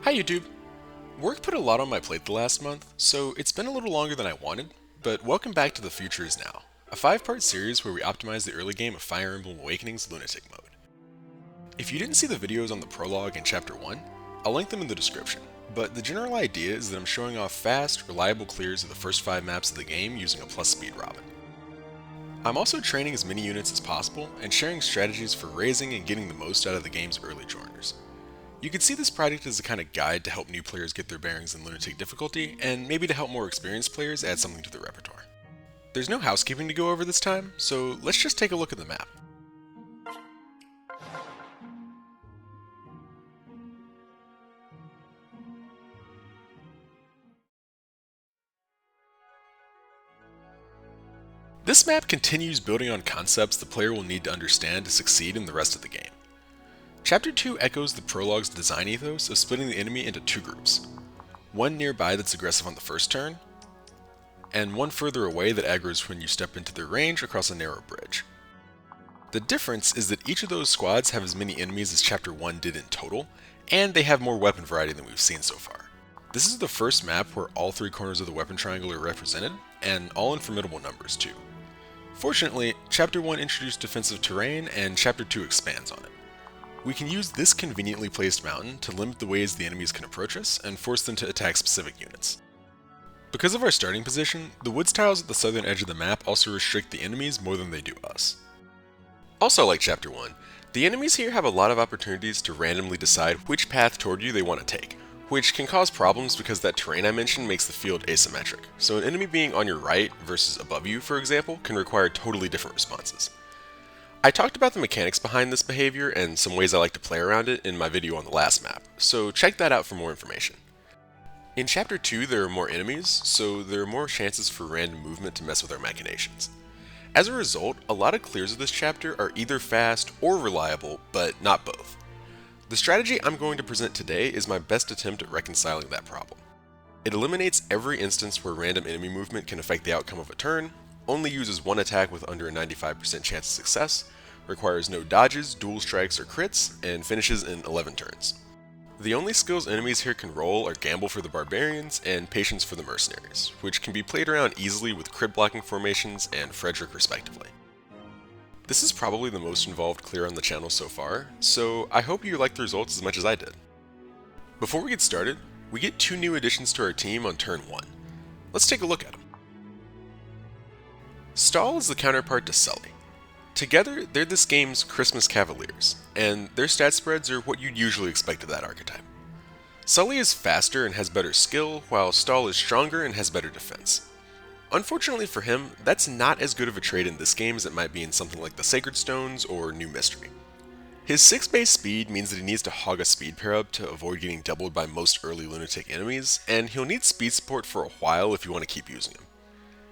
Hi YouTube! Work put a lot on my plate the last month, so it's been a little longer than I wanted, but welcome back to The Future Is Now, a 5-part series where we optimize the early game of Fire Emblem Awakening's Lunatic mode. If you didn't see the videos on the Prologue and Chapter 1, I'll link them in the description, but the general idea is that I'm showing off fast, reliable clears of the first 5 maps of the game using a plus speed Robin. I'm also training as many units as possible and sharing strategies for raising and getting the most out of the game's early joiners. You could see this project as a kind of guide to help new players get their bearings in Lunatic difficulty, and maybe to help more experienced players add something to their repertoire. There's no housekeeping to go over this time, so let's just take a look at the map. This map continues building on concepts the player will need to understand to succeed in the rest of the game. Chapter 2 echoes the Prologue's design ethos of splitting the enemy into 2 groups. One nearby that's aggressive on the first turn, and one further away that aggroes when you step into their range across a narrow bridge. The difference is that each of those squads have as many enemies as Chapter 1 did in total, and they have more weapon variety than we've seen so far. This is the first map where all 3 corners of the weapon triangle are represented, and all in formidable numbers too. Fortunately, Chapter 1 introduced defensive terrain, and Chapter 2 expands on it. We can use this conveniently placed mountain to limit the ways the enemies can approach us and force them to attack specific units. Because of our starting position, the woods tiles at the southern edge of the map also restrict the enemies more than they do us. Also like Chapter 1, the enemies here have a lot of opportunities to randomly decide which path toward you they want to take, which can cause problems because that terrain I mentioned makes the field asymmetric, so an enemy being on your right versus above you, for example, can require totally different responses. I talked about the mechanics behind this behavior and some ways I like to play around it in my video on the last map, so check that out for more information. In Chapter 2 there are more enemies, so there are more chances for random movement to mess with our machinations. As a result, a lot of clears of this chapter are either fast or reliable, but not both. The strategy I'm going to present today is my best attempt at reconciling that problem. It eliminates every instance where random enemy movement can affect the outcome of a turn, only uses one attack with under a 95% chance of success, requires no dodges, dual strikes, or crits, and finishes in 11 turns. The only skills enemies here can roll are Gamble for the Barbarians and Patience for the Mercenaries, which can be played around easily with crit blocking formations and Frederick respectively. This is probably the most involved clear on the channel so far, so I hope you liked the results as much as I did. Before we get started, we get 2 new additions to our team on turn 1. Let's take a look at them. Stahl is the counterpart to Sully. Together, they're this game's Christmas Cavaliers, and their stat spreads are what you'd usually expect of that archetype. Sully is faster and has better skill, while Stahl is stronger and has better defense. Unfortunately for him, that's not as good of a trait in this game as it might be in something like the Sacred Stones or New Mystery. His 6 base speed means that he needs to hog a speed pair up to avoid getting doubled by most early Lunatic enemies, and he'll need speed support for a while if you want to keep using him.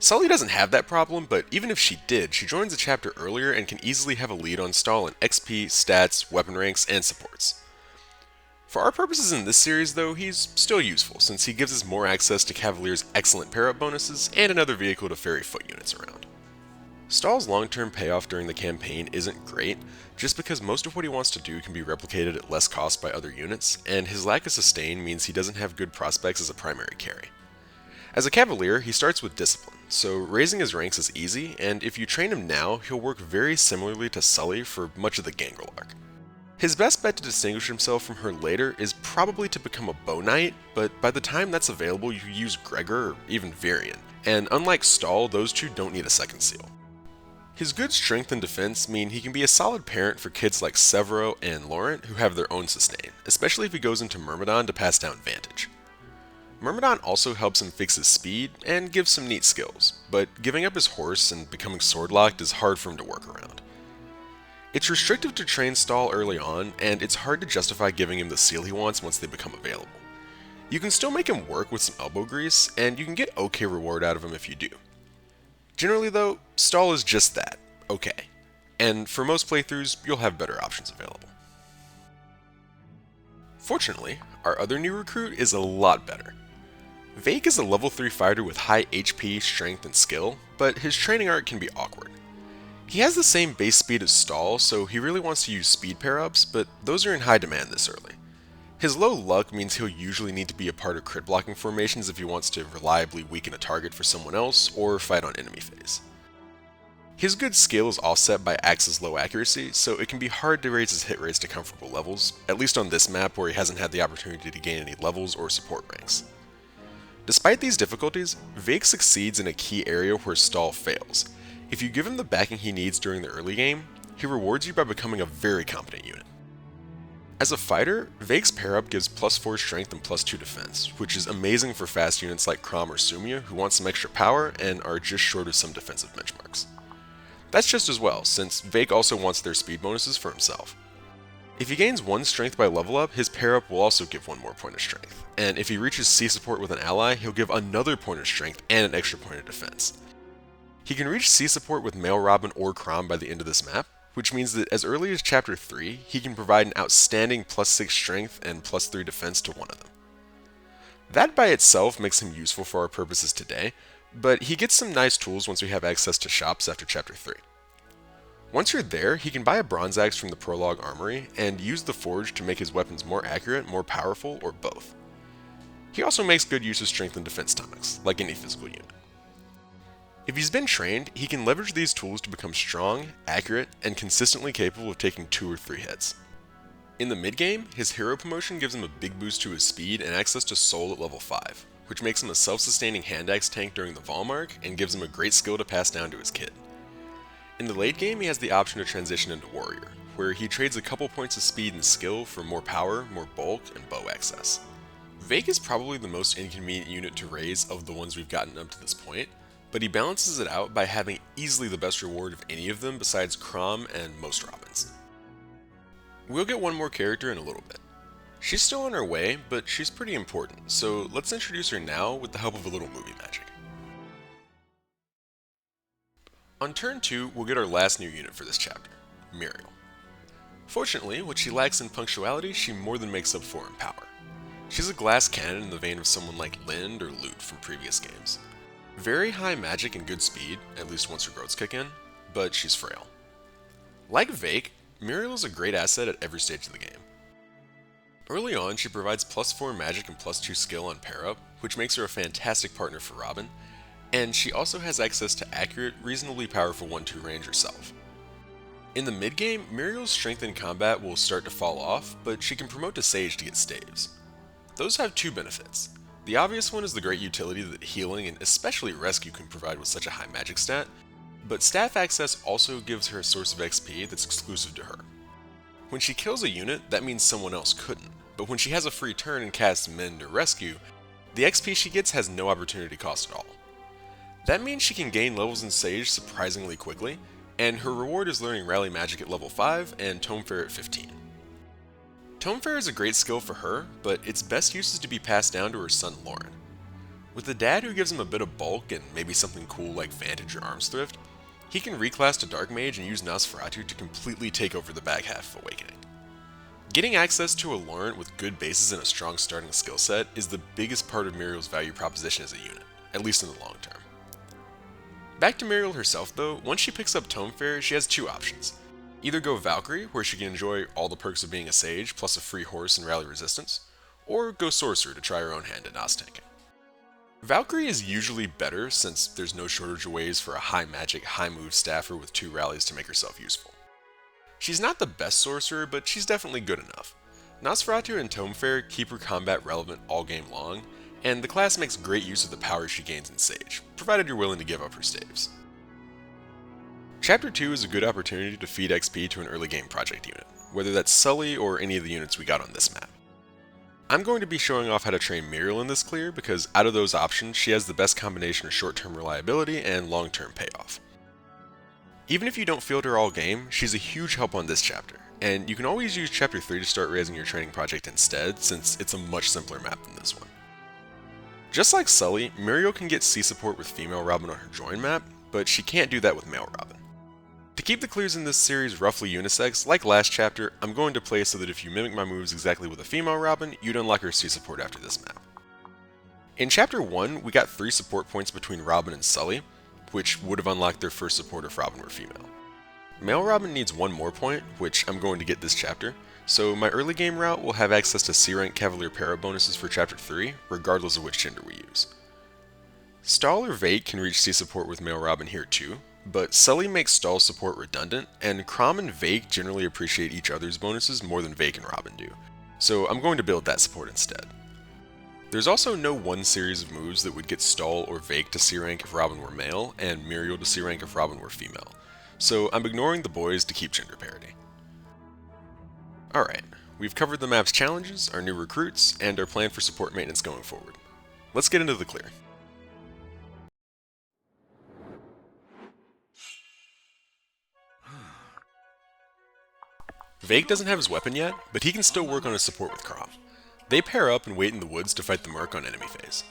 Sully doesn't have that problem, but even if she did, she joins a chapter earlier and can easily have a lead on Stahl in XP, stats, weapon ranks, and supports. For our purposes in this series though, he's still useful, since he gives us more access to Cavalier's excellent pair-up bonuses and another vehicle to ferry foot units around. Stahl's long-term payoff during the campaign isn't great, just because most of what he wants to do can be replicated at less cost by other units, and his lack of sustain means he doesn't have good prospects as a primary carry. As a Cavalier, he starts with Discipline, so raising his ranks is easy, and if you train him now, he'll work very similarly to Sully for much of the Gangrel arc. His best bet to distinguish himself from her later is probably to become a Bow Knight, but by the time that's available you use Gregor or even Varian, and unlike Stahl, those 2 don't need a second seal. His good strength and defense mean he can be a solid parent for kids like Severo and Laurent who have their own sustain, especially if he goes into Myrmidon to pass down Vantage. Myrmidon also helps him fix his speed and gives some neat skills, but giving up his horse and becoming sword-locked is hard for him to work around. It's restrictive to train Stahl early on, and it's hard to justify giving him the seal he wants once they become available. You can still make him work with some elbow grease, and you can get okay reward out of him if you do. Generally though, Stahl is just that, okay, and for most playthroughs, you'll have better options available. Fortunately, our other new recruit is a lot better. Vake is a level 3 fighter with high HP, strength, and skill, but his training arc can be awkward. He has the same base speed as Stahl, so he really wants to use speed pair-ups, but those are in high demand this early. His low luck means he'll usually need to be a part of crit blocking formations if he wants to reliably weaken a target for someone else or fight on enemy phase. His good skill is offset by Axe's low accuracy, so it can be hard to raise his hit rates to comfortable levels, at least on this map where he hasn't had the opportunity to gain any levels or support ranks. Despite these difficulties, Vake succeeds in a key area where Stall fails. If you give him the backing he needs during the early game, he rewards you by becoming a very competent unit. As a fighter, Vake's pair-up gives plus 4 strength and plus 2 defense, which is amazing for fast units like Crom or Sumia who want some extra power and are just short of some defensive benchmarks. That's just as well, since Vake also wants their speed bonuses for himself. If he gains 1 strength by level up, his pair-up will also give 1 more point of strength, and if he reaches C support with an ally, he'll give another point of strength and an extra point of defense. He can reach C support with Male Robin or Crom by the end of this map, which means that as early as Chapter 3, he can provide an outstanding plus 6 strength and plus 3 defense to one of them. That by itself makes him useful for our purposes today, but he gets some nice tools once we have access to shops after Chapter 3. Once you're there, he can buy a bronze axe from the Prologue armory and use the forge to make his weapons more accurate, more powerful, or both. He also makes good use of strength and defense tonics, like any physical unit. If he's been trained, he can leverage these tools to become strong, accurate, and consistently capable of taking 2 or 3 hits. In the mid-game, his hero promotion gives him a big boost to his speed and access to soul at level 5, which makes him a self-sustaining hand axe tank during the Vol mark and gives him a great skill to pass down to his kid. In the late game, he has the option to transition into warrior, where he trades a couple points of speed and skill for more power, more bulk, and bow access. Vake is probably the most inconvenient unit to raise of the ones we've gotten up to this point, but he balances it out by having easily the best reward of any of them besides Crom and most Robins. We'll get one more character in a little bit. She's still on her way, but she's pretty important, so let's introduce her now with the help of a little movie magic. On turn 2, we'll get our last new unit for this chapter, Muriel. Fortunately, what she lacks in punctuality, she more than makes up for in power. She's a glass cannon in the vein of someone like Lind or Lute from previous games. Very high magic and good speed, at least once her growths kick in, but she's frail. Like Vake, Muriel is a great asset at every stage of the game. Early on, she provides plus 4 magic and plus 2 skill on pair-up, which makes her a fantastic partner for Robin, and she also has access to accurate, reasonably powerful 1-2 range herself. In the mid-game, Muriel's strength in combat will start to fall off, but she can promote to Sage to get staves. Those have 2 benefits. The obvious one is the great utility that healing and especially rescue can provide with such a high magic stat, but staff access also gives her a source of XP that's exclusive to her. When she kills a unit, that means someone else couldn't, but when she has a free turn and casts Mend or Rescue, the XP she gets has no opportunity cost at all. That means she can gain levels in Sage surprisingly quickly, and her reward is learning Rally Magic at level 5 and Tome Fair at 15. Tome Fair is a great skill for her, but its best use is to be passed down to her son Lauren. With a dad who gives him a bit of bulk and maybe something cool like Vantage or Arms Thrift, he can reclass to Dark Mage and use Nosferatu to completely take over the back half of Awakening. Getting access to a Lauren with good bases and a strong starting skill set is the biggest part of Muriel's value proposition as a unit, at least in the long term. Back to Muriel herself though, once she picks up Tome Fair, she has 2 options. Either go Valkyrie, where she can enjoy all the perks of being a Sage, plus a free horse and rally resistance, or go Sorcerer to try her own hand at Nos tanking. Valkyrie is usually better since there's no shortage of ways for a high magic, high move staffer with 2 rallies to make herself useful. She's not the best Sorcerer, but she's definitely good enough. Nosferatu and Tome Fair keep her combat relevant all game long, and the class makes great use of the power she gains in Sage, provided you're willing to give up her staves. Chapter 2 is a good opportunity to feed XP to an early game project unit, whether that's Sully or any of the units we got on this map. I'm going to be showing off how to train Muriel in this clear because out of those options, she has the best combination of short-term reliability and long-term payoff. Even if you don't field her all game, she's a huge help on this chapter, and you can always use Chapter 3 to start raising your training project instead, since it's a much simpler map than this one. Just like Sully, Muriel can get C support with female Robin on her join map, but she can't do that with male Robin. To keep the clears in this series roughly unisex, like last chapter, I'm going to play so that if you mimic my moves exactly with a female Robin, you'd unlock her C support after this map. In Chapter 1, we got 3 support points between Robin and Sully, which would have unlocked their first support if Robin were female. Male Robin needs 1 more point, which I'm going to get this chapter, So my early game route will have access to C-Rank Cavalier Para bonuses for Chapter 3, regardless of which gender we use. Stall or Vake can reach C support with male Robin here too, but Sully makes Stall support redundant, and Crom and Vake generally appreciate each other's bonuses more than Vake and Robin do, so I'm going to build that support instead. There's also no one series of moves that would get Stall or Vake to C-Rank if Robin were male, and Muriel to C-Rank if Robin were female, so I'm ignoring the boys to keep gender parity. Alright, we've covered the map's challenges, our new recruits, and our plan for support maintenance going forward. Let's get into the clear. Vake doesn't have his weapon yet, but he can still work on his support with Crom. They pair up and wait in the woods to fight the Merc on enemy phase.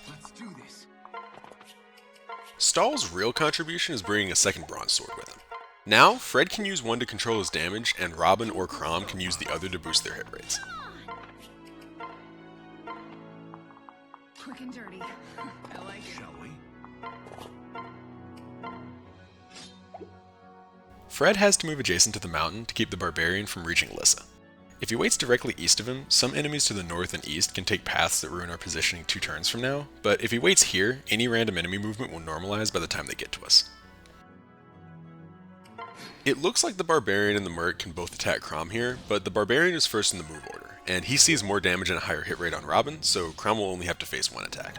Stall's real contribution is bringing a second bronze sword with him. Now, Fred can use one to control his damage, and Robin or Crom can use the other to boost their hit rates. Quick and dirty. I like it. Shall we? Fred has to move adjacent to the mountain to keep the Barbarian from reaching Lissa. If he waits directly east of him, some enemies to the north and east can take paths that ruin our positioning 2 turns from now, but if he waits here, any random enemy movement will normalize by the time they get to us. It looks like the Barbarian and the Merc can both attack Crom here, but the Barbarian is first in the move order, and he sees more damage and a higher hit rate on Robin, so Crom will only have to face 1 attack.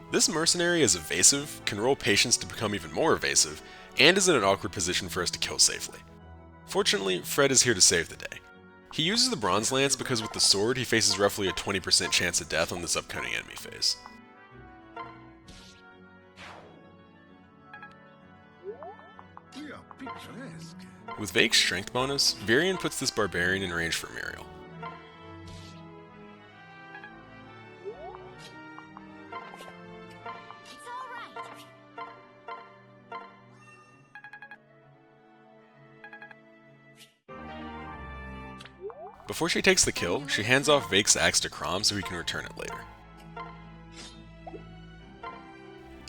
This mercenary is evasive, can roll patience to become even more evasive, and is in an awkward position for us to kill safely. Fortunately, Fred is here to save the day. He uses the Bronze Lance because with the sword he faces roughly a 20% chance of death on this upcoming enemy phase. With Vake's strength bonus, Varian puts this Barbarian in range for Muriel. Before she takes the kill, she hands off Vake's axe to Crom so he can return it later.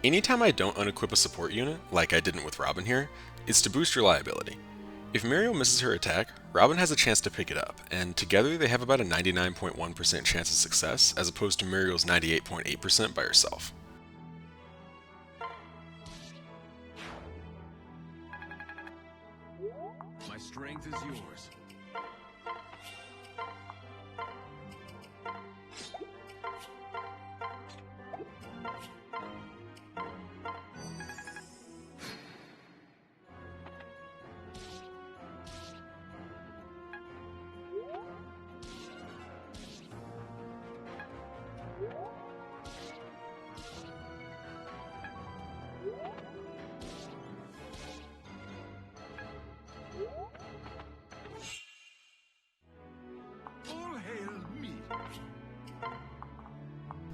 Anytime I don't unequip a support unit, like I didn't with Robin here, it's to boost reliability. If Muriel misses her attack, Robin has a chance to pick it up, and together they have about a 99.1% chance of success as opposed to Muriel's 98.8% by herself. My strength is yours.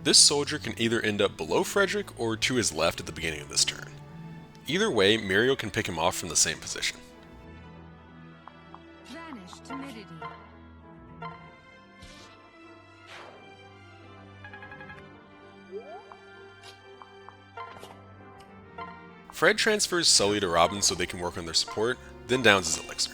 This soldier can either end up below Frederick or to his left at the beginning of this turn. Either way, Muriel can pick him off from the same position. Vanish timidity. Fred transfers Sully to Robin so they can work on their support, then downs his elixir.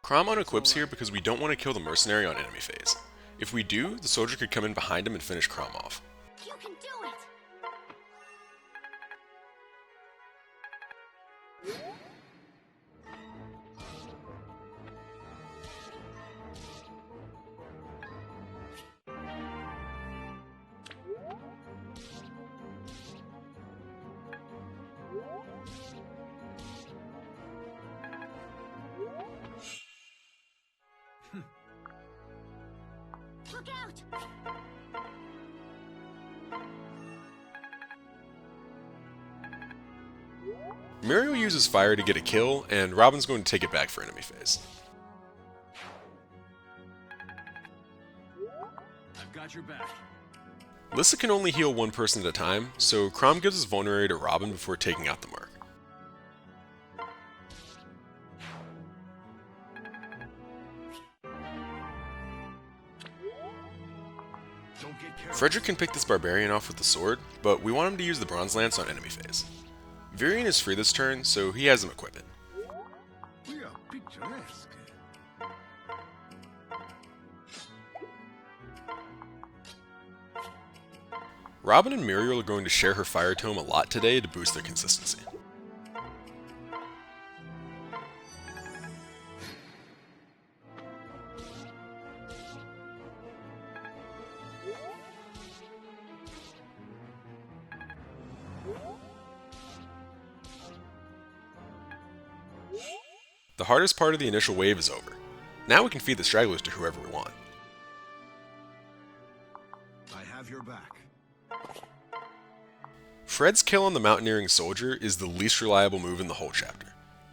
Crom unequips here because we don't want to kill the mercenary on enemy phase. If we do, the soldier could come in behind him and finish Crom off. You can do it. Look out! Muriel uses fire to get a kill, and Robin's going to take it back for enemy phase. I've got your back. Lissa can only heal 1 person at a time, so Crom gives his vulnerary to Robin before taking out the Merc. Frederick can pick this barbarian off with the sword, but we want him to use the bronze lance on enemy phase. Varian is free this turn, so he has him equip it. We are picturesque. Robin and Muriel are going to share her fire tome a lot today to boost their consistency. The hardest part of the initial wave is over. Now we can feed the stragglers to whoever we want. I have your back. Fred's kill on the mountaineering soldier is the least reliable move in the whole chapter.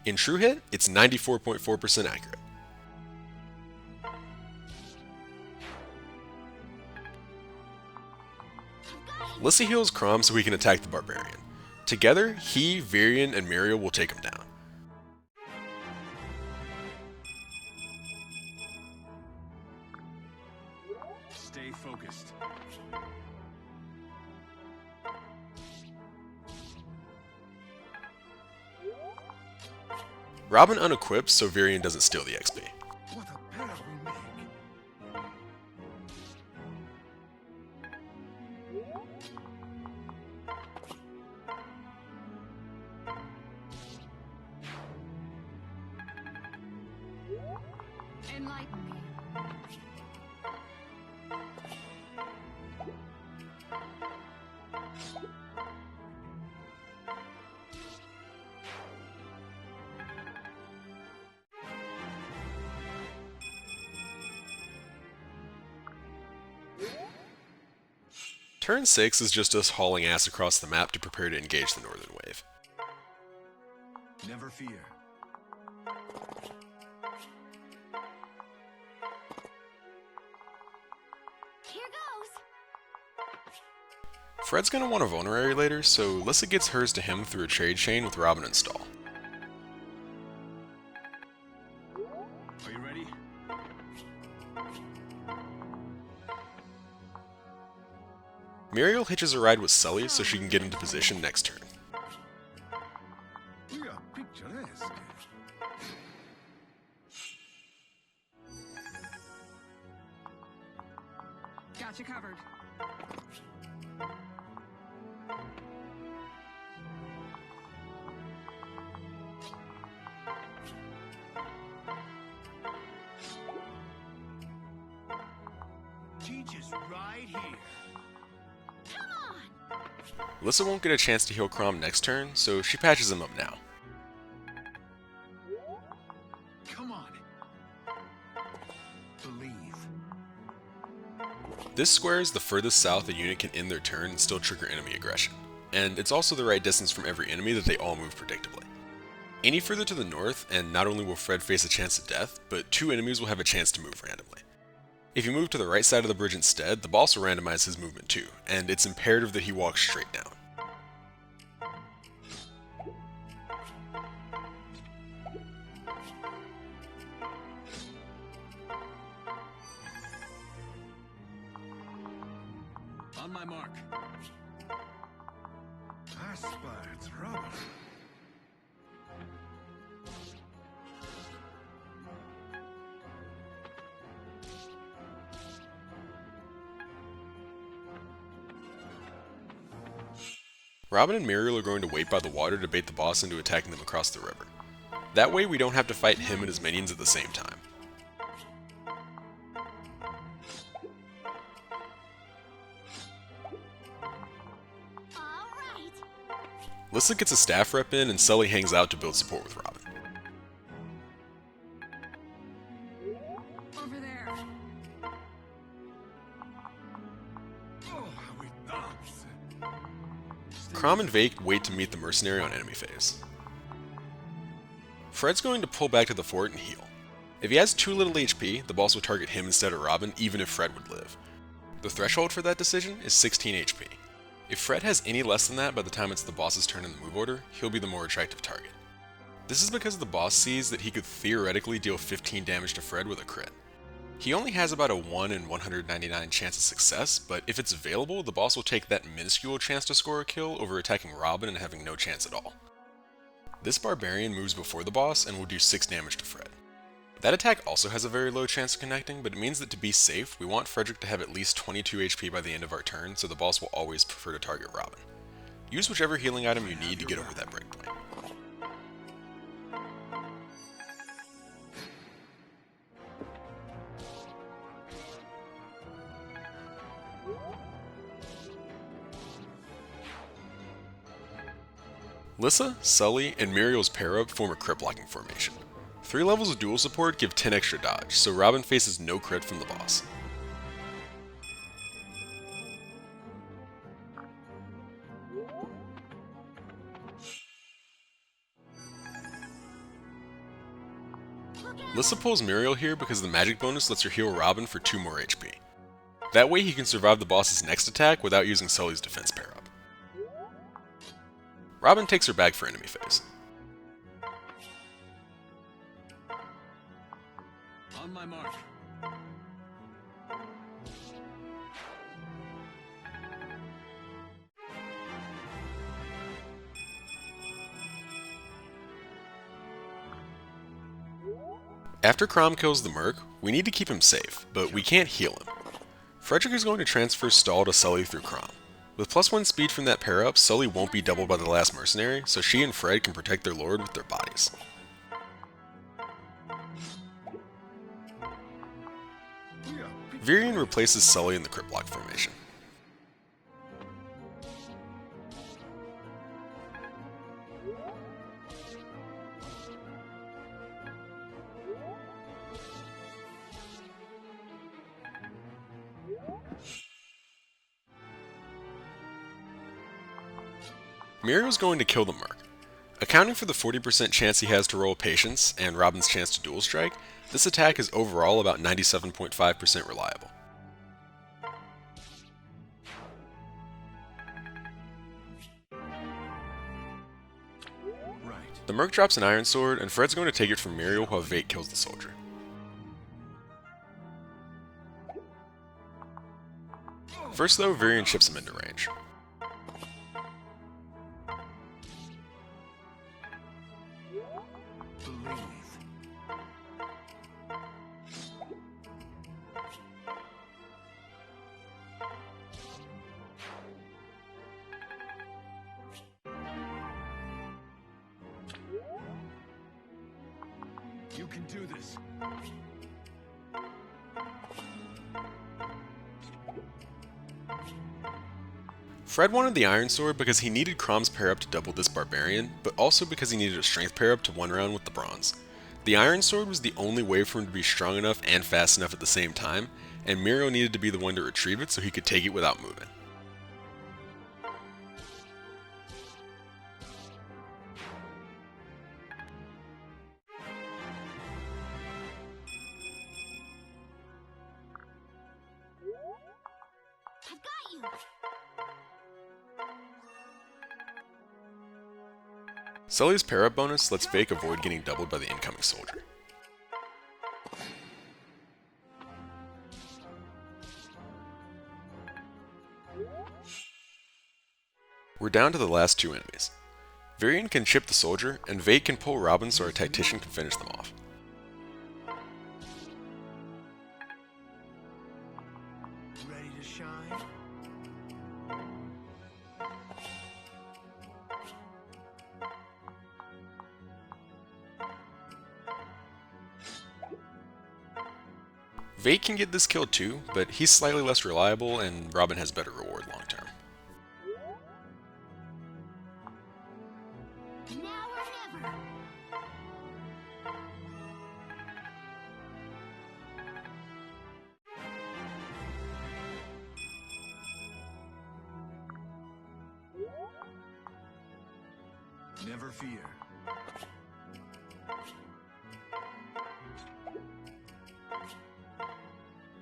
In true hit, it's 94.4% accurate. Lissy heals Crom so he can attack the barbarian. Together, he, Varian, and Muriel will take him down. Stay focused. Robin unequips so Varian doesn't steal the XP. What a pair we make. Enlighten me. Turn 6 is just us hauling ass across the map to prepare to engage the northern wave. Never fear. Here goes. Fred's gonna want a vulnerary later, so Lissa gets hers to him through a trade chain with Robin and Stall. Are you ready? Muriel hitches a ride with Sully so she can get into position next turn. We are picturesque. Got you covered. Teach is right here. Lissa won't get a chance to heal Crom next turn, so she patches him up now. Come on. Believe. This square is the furthest south a unit can end their turn and still trigger enemy aggression, and it's also the right distance from every enemy that they all move predictably. Any further to the north, and not only will Fred face a chance of death, but 2 enemies will have a chance to move randomly. If you move to the right side of the bridge instead, the boss will randomize his movement too, and it's imperative that he walks straight down. On my mark. Aspirants, Robin. Robin and Muriel are going to wait by the water to bait the boss into attacking them across the river. That way we don't have to fight him and his minions at the same time. Lissa gets a staff rep in and Sully hangs out to build support with Robin. Over there. Oh, how it dance. Crom and Vake wait to meet the mercenary on enemy phase. Fred's going to pull back to the fort and heal. If he has too little HP, the boss will target him instead of Robin, even if Fred would live. The threshold for that decision is 16 HP. If Fred has any less than that by the time it's the boss's turn in the move order, he'll be the more attractive target. This is because the boss sees that he could theoretically deal 15 damage to Fred with a crit. He only has about a 1 in 199 chance of success, but if it's available, the boss will take that minuscule chance to score a kill over attacking Robin and having no chance at all. This barbarian moves before the boss and will do 6 damage to Fred. That attack also has a very low chance of connecting, but it means that to be safe, we want Frederick to have at least 22 HP by the end of our turn, so the boss will always prefer to target Robin. Use whichever healing item you need to get over that breakpoint. Lissa, Sully, and Muriel's pair-up form a crit blocking formation. 3 levels of dual support give 10 extra dodge, so Robin faces no crit from the boss. Lissa pulls Muriel here because the magic bonus lets her heal Robin for 2 more HP. That way he can survive the boss's next attack without using Sully's defense pair-up. Robin takes her back for enemy phase. On my mark. After Crom kills the Merc, we need to keep him safe, but we can't heal him. Frederick is going to transfer Stall to Sully through Crom. With +1 speed from that pair-up, Sully won't be doubled by the last mercenary, so she and Fred can protect their lord with their bodies. Varian replaces Sully in the crit block formation. Muriel's going to kill the Merc. Accounting for the 40% chance he has to roll Patience and Robin's chance to dual strike, this attack is overall about 97.5% reliable. Right. The Merc drops an Iron Sword, and Fred's going to take it from Muriel while Vate kills the soldier. First though, Varian ships him into range. You can do this. Fred wanted the Iron Sword because he needed Crom's pair-up to double this Barbarian, but also because he needed a Strength pair-up to one round with the Bronze. The Iron Sword was the only way for him to be strong enough and fast enough at the same time, and Muriel needed to be the one to retrieve it so he could take it without moving. I've got you. Sully's pair-up bonus lets Vake avoid getting doubled by the incoming soldier. We're down to the last 2 enemies. Varian can chip the soldier, and Vake can pull Robin so our tactician can finish them off. Ready to shine? Vake can get this kill too, but he's slightly less reliable and Robin has better reward long term. Now or never. Never fear.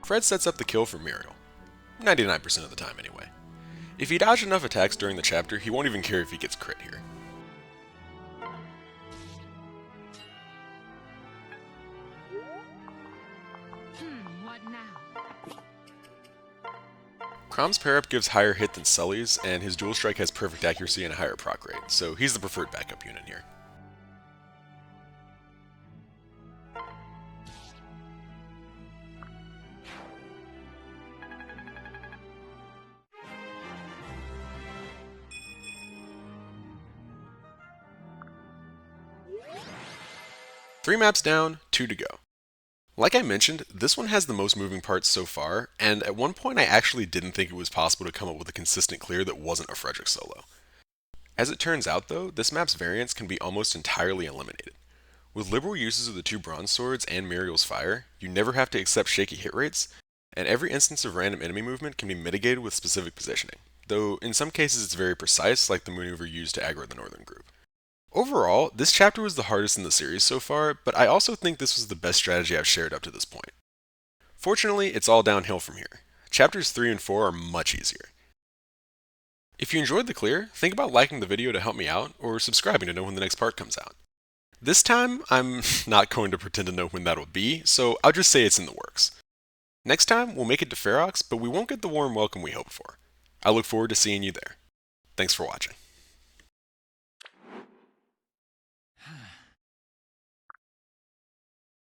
Fred sets up the kill for Muriel. 99% of the time anyway. If he dodged enough attacks during the chapter, he won't even care if he gets crit here. Why What now? Crom's pair-up gives higher hit than Sully's, and his dual strike has perfect accuracy and a higher proc rate, so he's the preferred backup unit here. Three maps down, 2 to go. Like I mentioned, this one has the most moving parts so far, and at one point I actually didn't think it was possible to come up with a consistent clear that wasn't a Frederick solo. As it turns out though, this map's variance can be almost entirely eliminated. With liberal uses of the 2 bronze swords and Muriel's fire, you never have to accept shaky hit rates, and every instance of random enemy movement can be mitigated with specific positioning, though in some cases it's very precise, like the maneuver used to aggro the northern group. Overall, this chapter was the hardest in the series so far, but I also think this was the best strategy I've shared up to this point. Fortunately, it's all downhill from here. Chapters 3 and 4 are much easier. If you enjoyed the clear, think about liking the video to help me out, or subscribing to know when the next part comes out. This time, I'm not going to pretend to know when that'll be, so I'll just say it's in the works. Next time, we'll make it to Ferox, but we won't get the warm welcome we hoped for. I look forward to seeing you there. Thanks for watching.